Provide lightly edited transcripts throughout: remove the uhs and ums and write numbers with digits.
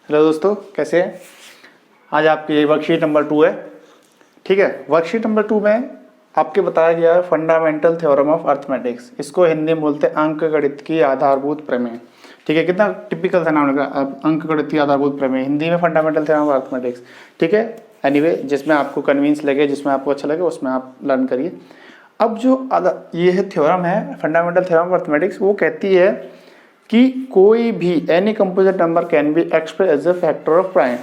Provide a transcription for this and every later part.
Hello दोस्तों, कैसे हैं? आज आपकी वर्कशीट नंबर 2 है। ठीक है, वर्कशीट नंबर 2 में आपके बताया गया है फंडामेंटल थ्योरम ऑफ अर्थमेटिक्स। इसको हिंदी में बोलते हैं अंकगणित की आधारभूत प्रमेय। ठीक है, कितना टिपिकल सा नाम लगा, अंकगणित की आधारभूत प्रमेय, हिंदी में फंडामेंटल थ्योरम ऑफ अर्थमेटिक्स। ठीक है, एनीवे जिसमें आपको कन्वींस लगे, जिसमें आपको अच्छा लगे उसमें आप लर्न करिए। अब जो ये है थ्योरम है फंडामेंटल थ्योरम ऑफ अर्थमेटिक्स, वो कहती है कि कोई भी any composite number can be express as a factor of prime.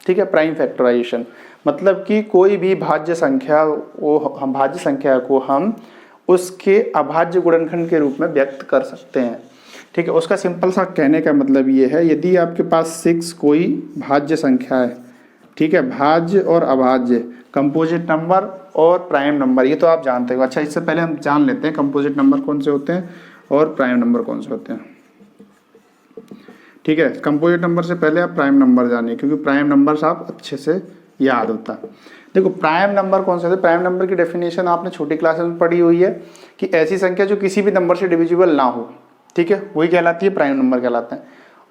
ठीक है, प्राइम फैक्टराइजेशन मतलब कि कोई भी भाज्य संख्या हम भाज्य संख्या को हम उसके अभाज्य गुणनखंड के रूप में व्यक्त कर सकते हैं। ठीक है, उसका सिंपल सा कहने का मतलब ये है, यदि आपके पास 6 कोई भाज्य संख्या है, ठीक है, भाज्य और अभाज्य, कंपोजिट नंबर और प्राइम नंबर, ये तो आप जानते हो। अच्छा, इससे पहले हम जान लेते हैं कंपोजिट नंबर कौन से होते हैं और प्राइम नंबर कौन से होते हैं। ठीक है, कंपोजिट नंबर से पहले आप प्राइम नंबर जानिए, क्योंकि प्राइम नंबर आप अच्छे से याद होता है। देखो, प्राइम नंबर कौन से होते हैं? प्राइम नंबर की डेफिनेशन आपने छोटी क्लासेस में पढ़ी हुई है कि ऐसी संख्या जो किसी भी नंबर से डिविजिबल ना हो। ठीक है, वही कहलाती है प्राइम नंबर कहलाते हैं।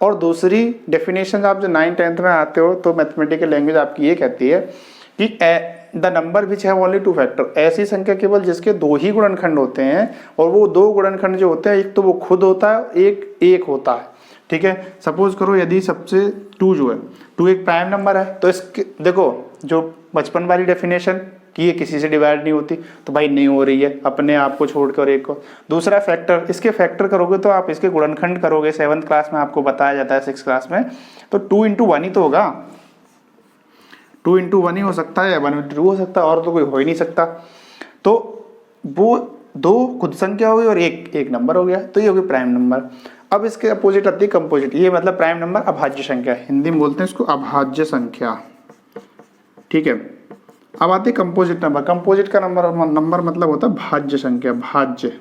और दूसरी डेफिनेशन आप जो 9th 10th में आते हो तो मैथमेटिकल लैंग्वेज आपकी ये कहती है कि the number which have only 2 factor, ऐसी संख्या केवल जिसके 2 ही गुणनखंड होते हैं, और वो 2 गुणनखंड जो होते हैं, एक तो वो खुद होता है, एक होता है। ठीक है, सपोज करो यदि सबसे 2 जो है, 2 एक प्राइम नंबर है, तो इसके देखो जो बचपन वाली डेफिनेशन कि ये किसी से डिवाइड नहीं होती, तो भाई नहीं हो रही है, अपने आप को छोड़कर एक को। दूसरा फैक्टर, इसके फैक्टर करोगे तो आप इसके गुणनखंड करोगे, 7th क्लास में आपको बताया जाता है, 6th क्लास में, तो 2 × 1 ही तो होगा, 2 × 1 ही हो सकता है, 1 × 2 हो सकता है, और तो कोई हो ही नहीं सकता। तो वो 2 खुद संख्या हो गई और एक नंबर हो गया, तो ये हो गई प्राइम नंबर। अब इसके अपोजिट आती है कंपोजिट, ये मतलब प्राइम नंबर अभाज्य संख्या, हिंदी में बोलते हैं इसको अभाज्य संख्या। ठीक है, अब आती है कंपोजिट नंबर। कंपोजिट का नंबर मतलब होता है भाज्य संख्या, भाज्य।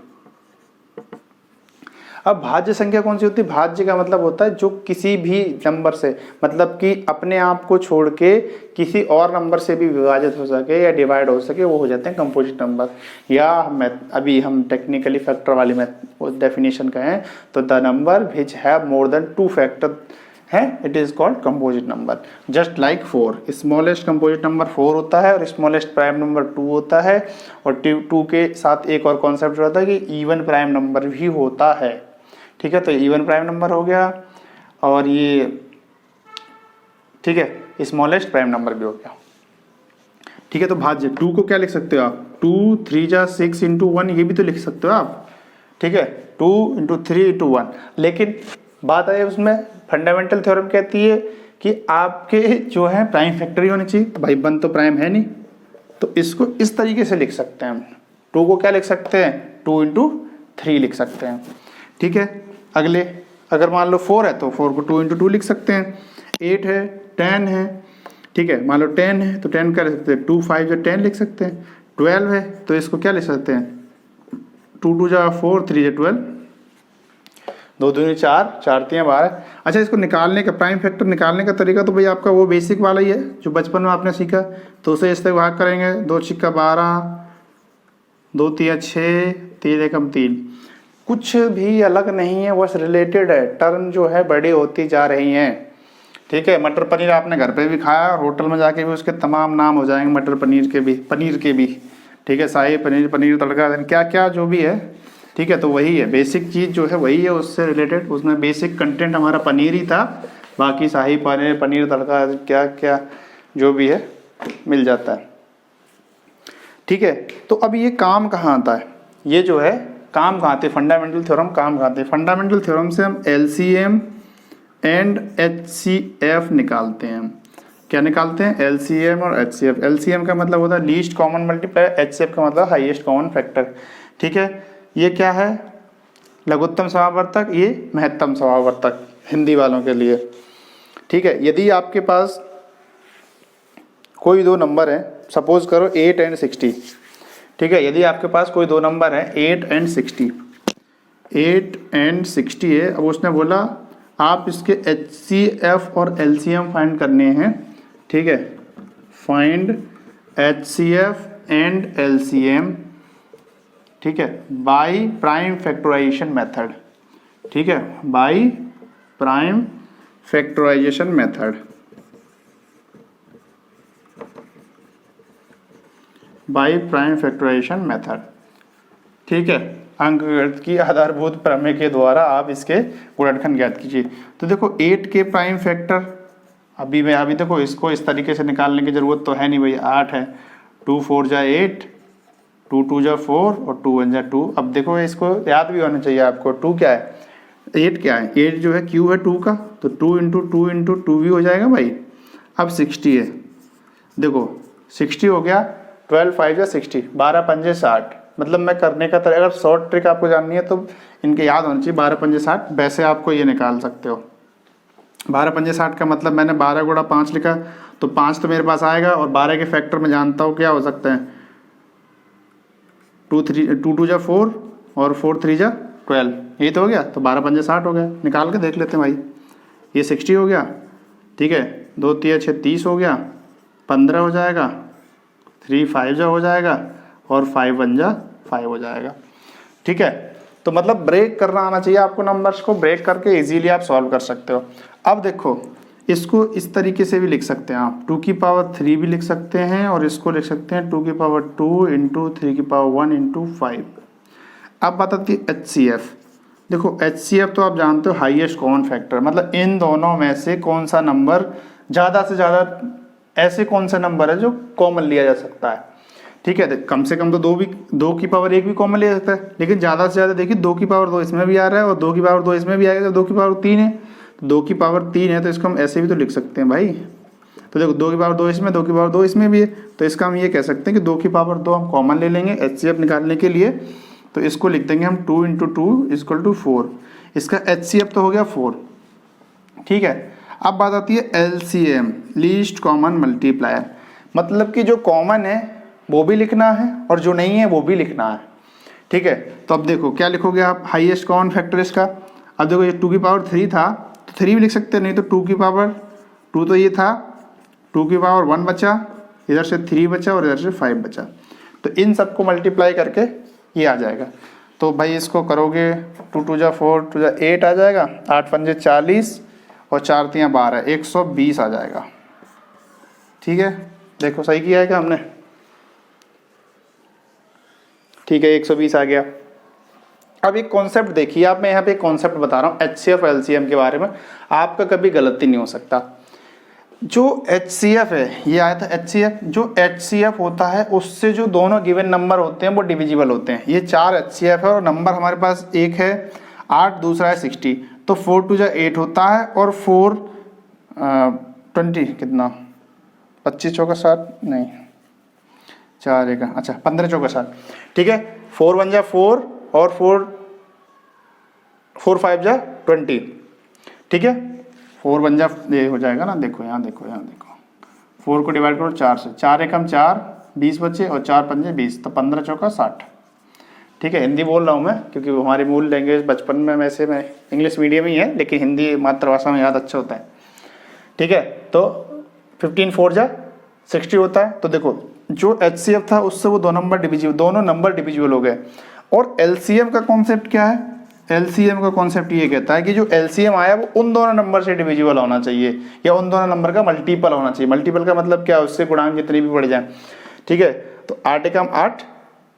अब भाज्य संख्या कौन सी होती है? भाज्य का मतलब होता है जो किसी भी नंबर से, मतलब कि अपने आप को छोड़ के किसी और नंबर से भी विभाजित हो सके या डिवाइड हो सके, वो हो जाते हैं कंपोजिट नंबर। या अभी हम टेक्निकली फैक्टर वाली डेफिनेशन कहें तो the number which have more than 2 factor है, it is called composite number. Just like 4, smallest composite number 4 होता है और स्मॉलेस्ट प्राइम नंबर 2 होता है। और 2 के साथ एक और कॉन्सेप्ट होता है कि इवन प्राइम नंबर भी होता है। ठीक है, तो इवन प्राइम नंबर हो गया, और ये ठीक है स्मॉलेस्ट प्राइम नंबर भी हो गया। ठीक है, तो भाज्य 2 को क्या लिख सकते हो आप? 2 3 जा 6 × 1, ये भी तो लिख सकते हो आप। ठीक है, 2 × 3 × 1। लेकिन बात है उसमें फंडामेंटल थ्योरम कहती है कि आपके जो है प्राइम फैक्टर ही होनी चाहिए। भाई 1 तो प्राइम है नहीं, तो इसको इस तरीके से लिख सकते हैं हम। 2 को क्या लिख सकते हैं? 2 × 3 लिख सकते हैं। ठीक है, अगले अगर मान लो 4 है तो 4 को 2 × 2 लिख सकते हैं। 8 है, 10 है, ठीक है, मान लो 10 है तो 10 क्या लिख सकते हैं? 2 5 या 10 लिख सकते हैं। 12 है तो इसको क्या लिख सकते हैं? 2 2 जा 4, 3 जा 12, 2 2 4, 4 3 12। अच्छा, इसको निकालने का, प्राइम फैक्टर निकालने का तरीका तो भाई आपका वो बेसिक वाला ही है जो बचपन में आपने सीखा। तो उसे इस तरह भाग करेंगे, 2 × 6 = 12, 2 3 6, 3 1 3। कुछ भी अलग नहीं है, बस रिलेटेड है। टर्म जो है बड़ी होती जा रही हैं। ठीक है, मटर पनीर आपने घर पे भी खाया और होटल में जाके भी उसके तमाम नाम हो जाएंगे, मटर पनीर के भी। ठीक है, शाही पनीर, पनीर तड़का, क्या क्या जो भी है। ठीक है, तो वही है बेसिक चीज़ जो है, वही है उससे रिलेटेड। उसमें बेसिक कंटेंट हमारा पनीर ही था, बाकी शाही पनीर, पनीर तड़का, क्या क्या जो भी है मिल जाता है। ठीक है, तो अब ये काम कहाँ आता है? ये जो है काम कहाँ आते हैं? फंडामेंटल थ्योरम काम कहाँ आते हैं? फंडामेंटल थ्योरम से हम LCM एंड HCF निकालते हैं। क्या निकालते हैं? LCM और HCF। LCM का मतलब होता है लीस्ट कॉमन मल्टीप्लायर, HCF का मतलब हाईएस्ट कॉमन फैक्टर। ठीक है, ये क्या है? लघुत्तम समावर्तक, ये महत्तम समावर्तक, हिंदी वालों के लिए। ठीक है, यदि आपके पास कोई 2 नंबर है, सपोज करो 8 और 60। ठीक है, यदि आपके पास कोई 2 नंबर है 8 और 60, 8 और 60 है। अब उसने बोला आप इसके HCF और LCM फाइंड करने हैं। ठीक है, फाइंड HCF एंड LCM, ठीक है, बाय प्राइम फैक्टराइजेशन मेथड। ठीक है, by prime factorization method, by prime factorization method. ठीक है, अंकगणित की आधारभूत प्रमेय के द्वारा आप इसके गुणनखंड ज्ञात कीजिए। तो देखो 8 के प्राइम फैक्टर, अभी देखो इसको इस तरीके से निकालने की जरूरत तो है नहीं भाई, 8 है, 2 4 जा 8, 2 2 जा 4 और 2 1 जा 2। अब देखो इसको याद भी होना चाहिए आपको, 2 क्या है, 8 क्या है, 8 जो है क्यू है 2 का, तो 2 इंटू 2 इंटू 2 भी हो जाएगा भाई। अब 60 है, देखो 60 हो गया, 12 5 या 60, 12 पंजे 60। मतलब मैं करने का तरह, अगर शॉर्ट ट्रिक आपको जाननी है तो इनके याद होना चाहिए, 12 पंजे 60। वैसे आपको ये निकाल सकते हो, 12 पंजे 60 का मतलब मैंने 12 गुणा 5 लिखा, तो 5 तो मेरे पास आएगा, और 12 के फैक्टर में जानता हूँ क्या हो सकते हैं, 2 2 जा 4 और 4 3 जा 12, ये तो हो गया। तो 12 पंजे 60 हो गया, निकाल के देख लेते हैं भाई। ये 60 हो गया, ठीक है, 2 3 6 30 हो गया, 15 हो जाएगा, 3 5 जा हो जाएगा, और 5 1 जा 5 हो जाएगा। ठीक है, तो मतलब ब्रेक करना आना चाहिए आपको, नंबर्स को ब्रेक करके इजीली आप सॉल्व कर सकते हो। अब देखो इसको इस तरीके से भी लिख सकते हैं आप, 2 की पावर 3 भी लिख सकते हैं, और इसको लिख सकते हैं 2 की पावर 2 इंटू 3 की पावर 1 इंटू 5। अब बात आती है HCF। देखो HCF तो आप जानते हो हाईएस्ट कॉमन फैक्टर, मतलब इन दोनों में से कौन सा नंबर ज़्यादा से ज़्यादा, ऐसे कौन सा नंबर है जो कॉमन लिया जा सकता है। ठीक है, कम से कम तो 2 की पावर 1 भी कॉमन ले सकता है, लेकिन ज़्यादा से ज़्यादा देखिए 2 की पावर 2 इसमें भी आ रहा है, और 2 की पावर 2 इसमें भी आएगा, तो 2 की पावर 3 है, तो 2 की पावर 3 है, तो इसको हम ऐसे भी तो लिख सकते हैं भाई। तो देखो 2 की पावर 2 इसमें, 2 की पावर 2 इसमें भी है, तो इसका हम ये कह सकते हैं कि 2 की पावर 2 हम कॉमन ले लेंगे HCF निकालने के लिए। तो इसको लिख देंगे हम 2 इंटू 2 इक्वल टू 4, इसका HCF तो हो गया 4। ठीक है, अब बात आती है LCM, लीस्ट कॉमन मल्टीप्लायर, मतलब कि जो कॉमन है वो भी लिखना है और जो नहीं है वो भी लिखना है। ठीक है, तो अब देखो क्या लिखोगे आप, हाईएस्ट कॉमन फैक्टर इसका। अब देखो ये 2 की पावर 3 था, तो 3 भी लिख सकते हैं, नहीं तो 2 की पावर 2 तो ये था, 2 की पावर 1 बचा, इधर से 3 बचा और इधर से 5 बचा, तो इन सबको मल्टीप्लाई करके ये आ जाएगा। तो भाई इसको करोगे 2 2 जा 4, 2 जा 8 आ जाएगा, 8 पंजे 40 और 4 3 12, 120 आ जाएगा। ठीक है, देखो सही किया है क्या हमने। ठीक है, 120 आ गया। अब एक कॉन्सेप्ट देखिए आप, मैं यहाँ पे एक कॉन्सेप्ट बता रहा हूँ HCF LCM के बारे में, आपका कभी गलती नहीं हो सकता। जो HCF है, ये आया था HCF, जो HCF होता है उससे जो दोनों गिवन नंबर होते हैं वो डिविजिबल होते हैं। ये 4 HCF है और नंबर हमारे पास एक है 8, दूसरा है 60, तो 4 2 जा 8 होता है, और 4 20 कितना, 25 चौका 60, नहीं 4 1, अच्छा 15 चौका 60। ठीक है, 4 1 जा 4 और 4 5 जा 20। ठीक है, 4 1 जा ये हो जाएगा ना, देखो यहाँ देखो, 4 को डिवाइड करो 4 से, 4 1 4, 20 बचे, और 4 पंजे 20, तो 15 चौका 60। ठीक है, हिंदी बोल रहा हूँ मैं क्योंकि हमारी मूल लैंग्वेज बचपन में वैसे मैं इंग्लिश मीडियम ही है, लेकिन हिंदी मातृभाषा में याद अच्छा होता है। ठीक है, तो 15 4 जा 60 होता है। तो देखो जो HCF था उससे वो दोनों नंबर डिविजिबल हो गए। और LCM का कॉन्सेप्ट क्या है, LCM का कॉन्सेप्ट ये कहता है कि जो LCM आया वो उन दोनों नंबर से डिविजिबल होना चाहिए, या उन दोनों नंबर का मल्टीपल होना चाहिए। मल्टीपल का मतलब क्या है, उससे गुणांक जितने भी बढ़ जाए। ठीक है, तो 8 एकम 8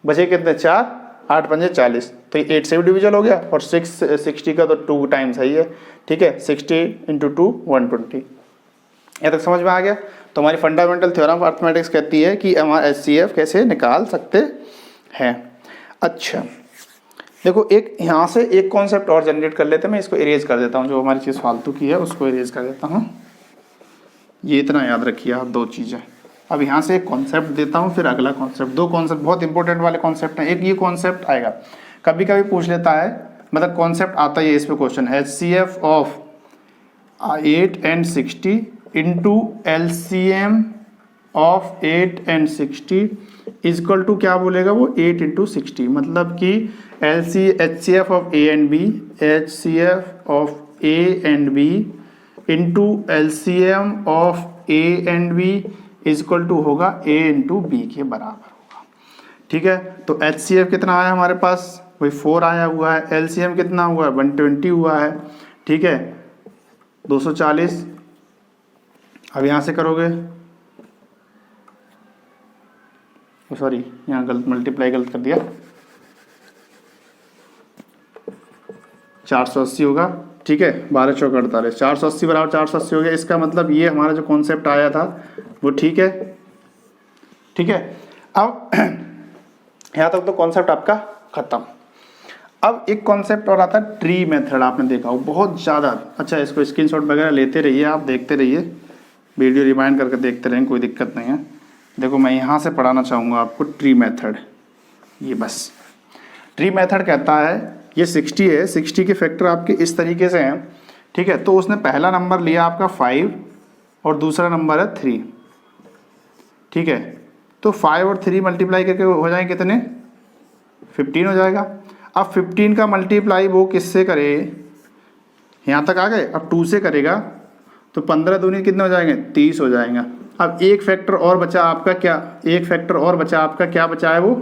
बचे कितने, 4, 8 पंजे 40, तो ये 8 से भी डिविजिबल हो गया, और 60 का तो 2 टाइम्स है ये। ठीक है, 60 इंटू 2 120। यहाँ तक समझ में आ गया। तो हमारी फंडामेंटल थ्योरम ऑफ अर्थमेटिक्स कहती है कि हमारा HCF कैसे निकाल सकते हैं। अच्छा देखो, एक यहाँ से एक कॉन्सेप्ट और जनरेट कर लेते हैं, मैं इसको इरेज कर देता हूँ, जो हमारी चीज़ फालतू की है उसको इरेज कर देता हूँ। ये इतना याद रखिए आप, 2 चीज़ें। अब यहाँ से एक कॉन्सेप्ट देता हूँ, फिर अगला कॉन्सेप्ट। 2 कॉन्सेप्ट बहुत इंपॉर्टेंट वाले कॉन्सेप्ट हैं। एक ये कॉन्सेप्ट आएगा, कभी कभी पूछ लेता है, मतलब कॉन्सेप्ट आता ही है इस पर question, HCF of 8 and 60 into LCM of 8 and 60 equal to क्या बोलेगा वो, 8 इंटू 60। मतलब कि HCF of A and B, HCF of A and B into LCM of A and B equal to होगा A इंटू B के बराबर होगा। ठीक है, तो HCF कितना आया हमारे पास, वही 4 आया हुआ है। LCM कितना हुआ है, 120 हुआ है। ठीक है, 240, अब यहाँ से करोगे, सॉरी यहाँ गलत मल्टीप्लाई गलत कर दिया, 480 होगा, ठीक है, 12 चौक 48, 480 बराबर 480 हो गया। इसका मतलब ये हमारा जो कॉन्सेप्ट आया था वो ठीक है, ठीक है। अब यहाँ तक तो कॉन्सेप्ट आपका खत्म। अब एक कॉन्सेप्ट और आता है ट्री मेथड, आपने देखा हो बहुत ज़्यादा। अच्छा, इसको स्क्रीनशॉट वगैरह लेते रहिए, आप देखते रहिए, वीडियो रिमाइंड करके देखते रहें, कोई दिक्कत नहीं है। देखो मैं यहाँ से पढ़ाना चाहूँगा आपको ट्री मेथड, ये बस ट्री मेथड कहता है, ये 60 है, 60 के फैक्टर आपके इस तरीके से हैं, ठीक है। तो उसने पहला नंबर लिया आपका 5 और दूसरा नंबर है 3, ठीक है। तो 5 और 3 मल्टीप्लाई करके हो जाएंगे कितने, 15 हो जाएगा। अब 15 का मल्टीप्लाई वो किससे करे, यहाँ तक आ गए, अब 2 से करेगा तो 15 दूनी कितने हो जाएंगे, 30 हो जाएगा। अब एक फैक्टर और बचा आपका, क्या एक फैक्टर और बचा आपका, क्या बचा है वो,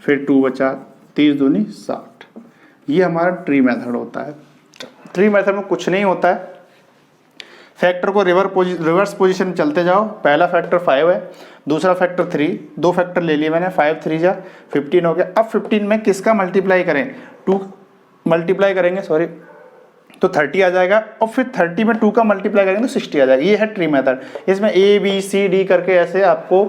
फिर 2 बचा, 30 दूनी 60। ये हमारा ट्री मेथड होता है। ट्री मेथड में कुछ नहीं होता है, फैक्टर को रिवर्स पोजीशन चलते जाओ। पहला फैक्टर 5 है, दूसरा फैक्टर 3, दो फैक्टर ले लिए मैंने, 5 3 जा 15 हो गया। अब 15 में किसका मल्टीप्लाई करें, 2 मल्टीप्लाई करेंगे, सॉरी, तो 30 आ जाएगा। और फिर 30 में 2 का मल्टीप्लाई करेंगे तो 60 आ जाएगा। ये है ट्री मेथड। इसमें A B C D करके ऐसे आपको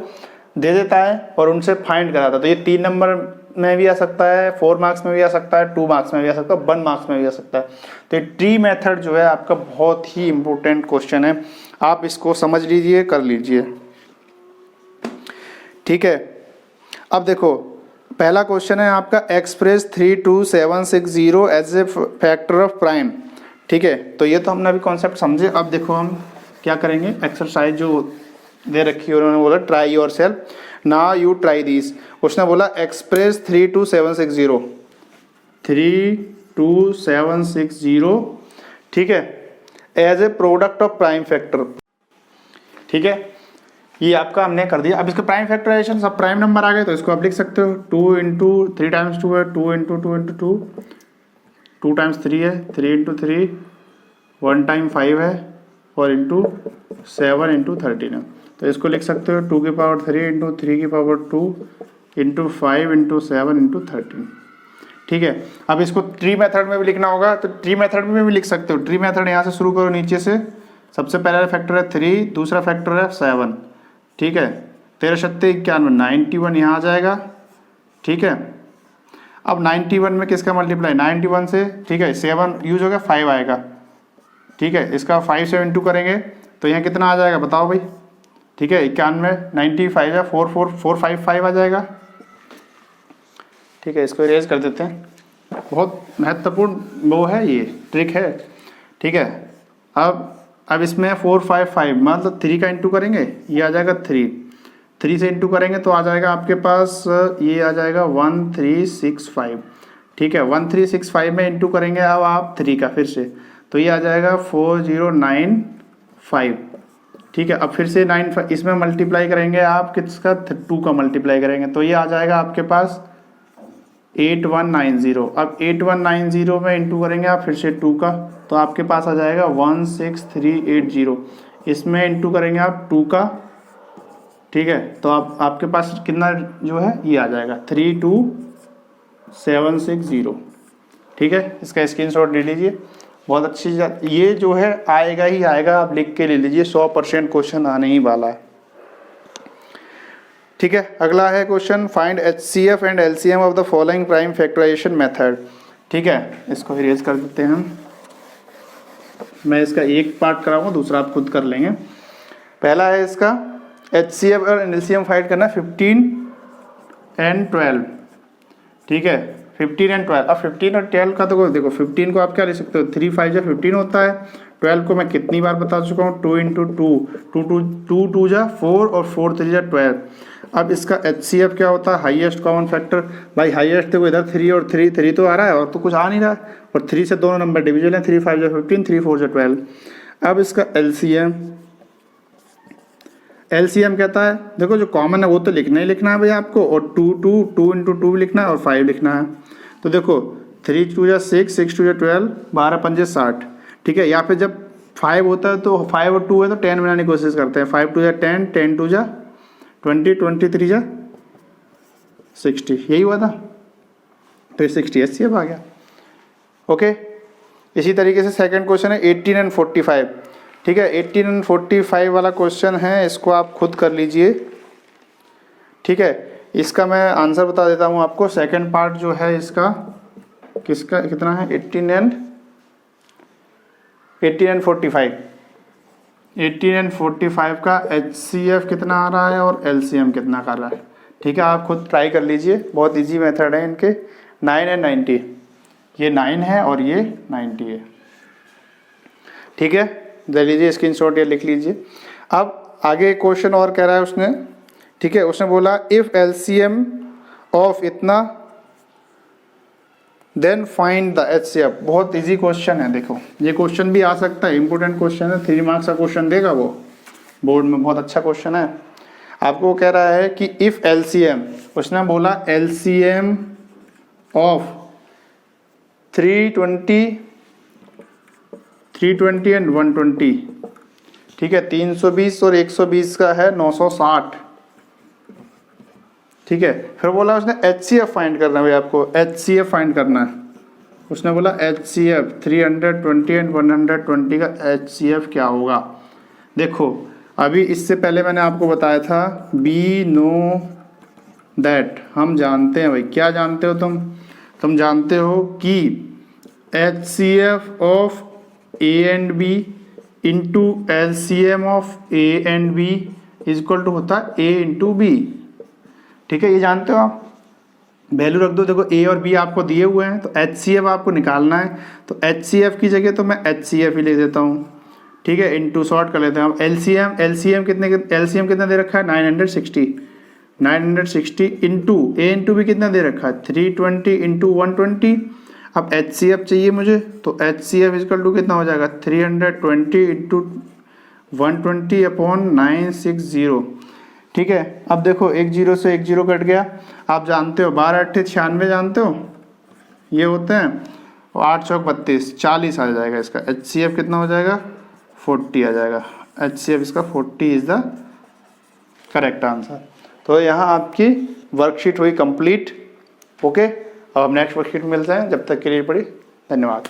दे देता है और उनसे फाइंड कराता है। तो ये 3 नंबर में भी आ सकता है, 4 मार्क्स में भी आ सकता है, 2 मार्क्स में भी आ सकता है, 1 मार्क्स में भी आ सकता है। तो ये ट्री मेथड जो है आपका बहुत ही इंपॉर्टेंट क्वेश्चन है, आप इसको समझ लीजिए, कर लीजिए, ठीक है। अब देखो पहला क्वेश्चन है आपका, express 32760 as a factor of prime, ठीक है। तो ये तो हमने अभी कॉन्सेप्ट समझे। अब देखो हम क्या करेंगे, एक्सरसाइज जो दे रखी है, उन्होंने बोला try yourself, now you try this. उसने बोला एक्सप्रेस 32760, ठीक है, as a product of prime factor, ठीक है। ये आपका हमने कर दिया। अब इसका प्राइम फैक्टराइजेशन, सब प्राइम नंबर आ गए तो इसको आप लिख सकते हो, 2 इंटू 3 टाइम्स 2 है, 2 इंटू 2 इंटू 2, 2 टाइम्स 3 है, 3 इंटू 3, 1 टाइम 5 है, और इंटू 7 इंटू 13 है। तो इसको लिख सकते हो 2 की पावर 3 इंटू 3 की पावर 2 इंटू 5 इंटू 7 इंटू 13, ठीक है। अब इसको ट्री मेथड में भी लिखना होगा, तो ट्री मेथड में भी लिख सकते हो। ट्री मेथड यहाँ से शुरू करो नीचे से, सबसे पहला फैक्टर है 3, दूसरा फैक्टर है 7, ठीक है। 13 सत्ते 91, 91 यहाँ आ जाएगा, ठीक है। अब 91 में किसका मल्टीप्लाई, 91 से, ठीक है, 7 यूज हो गया, 5 आएगा, ठीक है। इसका 5 से इंटू करेंगे तो यहाँ कितना आ जाएगा बताओ भाई, ठीक है। 91 95 है, 455 आ जाएगा, ठीक है। इसको इरेज कर देते हैं, बहुत महत्वपूर्ण वो है, ये ट्रिक है, ठीक है। अब इसमें 455 मतलब 3 का इंटू करेंगे, ये आ जाएगा 3 से इंटू करेंगे तो आ जाएगा आपके पास, ये आ जाएगा 1365, ठीक है। 1365 में इंटू करेंगे अब आप 3 का फिर से, तो ये आ जाएगा 4095, ठीक है। अब फिर से 95 इसमें मल्टीप्लाई करेंगे आप किसका, 2 का मल्टीप्लाई करेंगे तो ये आ जाएगा आपके पास 8190। अब 8190 में इंटू करेंगे आप फिर से 2 का, तो आपके पास आ जाएगा 16380। इसमें इंटू करेंगे आप 2 का, ठीक है। तो आपके पास कितना जो है ये आ जाएगा 32760, ठीक है। इसका स्क्रीनशॉट ले लीजिए, बहुत अच्छी ये जो है आएगा ही आएगा, आप लिख के ले लीजिए, 100% क्वेश्चन आने ही वाला है, ठीक है। अगला है question, find HCF and LCM of the following prime factorization method, ठीक है। इसको इरेज कर देते हैं हम, मैं इसका एक पार्ट कराऊंगा, दूसरा आप खुद कर लेंगे। पहला है इसका HCF और LCM फाइंड करना, 15 एंड 12, ठीक है, 15 एंड 12। अब 15 और 12 का तो देखो, 15 को आप क्या लिख सकते हो, 3 5 जा 15 होता है। 12 को मैं कितनी बार बता चुका हूँ, 2 इंटू 2 2 जा 4 और 4 3 जा 12। अब इसका HCF क्या होता है, हाईएस्ट कॉमन फैक्टर। भाई हाईएस्ट देखो इधर 3 और 3 तो आ रहा है, और तो कुछ आ नहीं रहा है, और 3 से दोनों नंबर डिविजन है, 3 5 जा 15, 3 4 जा 12। अब इसका LCM कहता है, देखो जो कॉमन है वो तो लिखना ही लिखना है भाई आपको, और 2 इंटू 2 लिखना है और 5 लिखना है। तो देखो 3 2 जा 6 6 2 जा 12, 12 5 60, ठीक है। या फिर जब 5 होता है तो 5 और 2 है तो 10 बनाने की कोशिश करते हैं। 5 2 जा 10, 10 2 जा 20, 23 जा 60, यही हुआ था। तो 60 HCF आ गया। ओके, इसी तरीके से सेकंड क्वेश्चन है 18 एंड 45। ठीक है, 18 एंड 45 वाला क्वेश्चन है, इसको आप खुद कर लीजिए। ठीक है, इसका मैं आंसर बता देता हूँ आपको। सेकंड पार्ट जो है इसका किसका कितना है, 18 एंड 45। 18 एंड 45 का HCF कितना आ रहा है और LCM कितना कर रहा है। ठीक है, आप खुद ट्राई कर लीजिए, बहुत इजी मेथड है इनके। 9 एंड 90, ये 9 है और ये 90 है। ठीक है, दे लीजिए स्क्रीनशॉट या लिख लीजिए। अब आगे क्वेश्चन और कह रहा है उसने। ठीक है, उसने बोला इफ LCM ऑफ इतना देन फाइंड द HCF। बहुत इजी क्वेश्चन है, देखो ये क्वेश्चन भी आ सकता है, इंपोर्टेंट क्वेश्चन है, 3 मार्क्स का क्वेश्चन देगा वो बोर्ड में, बहुत अच्छा क्वेश्चन है। आपको कह रहा है कि इफ LCM, उसने बोला LCM ऑफ 320 एंड 120। ठीक है, 320 और 120 का है 960। ठीक है, फिर बोला उसने HCF फाइंड करना है भाई, आपको HCF फाइंड करना है। उसने बोला HCF 320 एंड 120 का HCF क्या होगा। देखो अभी इससे पहले मैंने आपको बताया था बी नो दैट, हम जानते हैं भाई। क्या जानते हो तुम जानते हो कि HCF of A and B into LCM of A and B is equal to होता है A इंटू B। ठीक है, ये जानते हो आप, वैल्यू रख दो। देखो A और B आपको दिए हुए हैं, तो HCF आपको निकालना है, तो HCF की जगह तो मैं HCF ही लिख देता हूँ। ठीक है, इंटू शॉर्ट कर लेते हैं हम। LCM कितना दे रखा है 960 इंटू A इंटू B कितना दे रखा है 320 इंटू 120। अब HCF चाहिए मुझे, तो HCF इक्वल टू कितना हो जाएगा 320 इंटू 120 अपॉन 960। ठीक है, अब देखो एक जीरो से एक जीरो कट गया। आप जानते हो 12 8 96 जानते हो ये होते हैं, और 8 चौक 32 40 आ जाएगा। इसका HCF कितना हो जाएगा 40 आ जाएगा। HCF इसका 40 इज द करेक्ट आंसर। तो यहाँ आपकी वर्कशीट हुई कंप्लीट। ओके, अब हम नेक्स्ट वर्कशीट में मिलते हैं, जब तक के लिए पढ़ी धन्यवाद।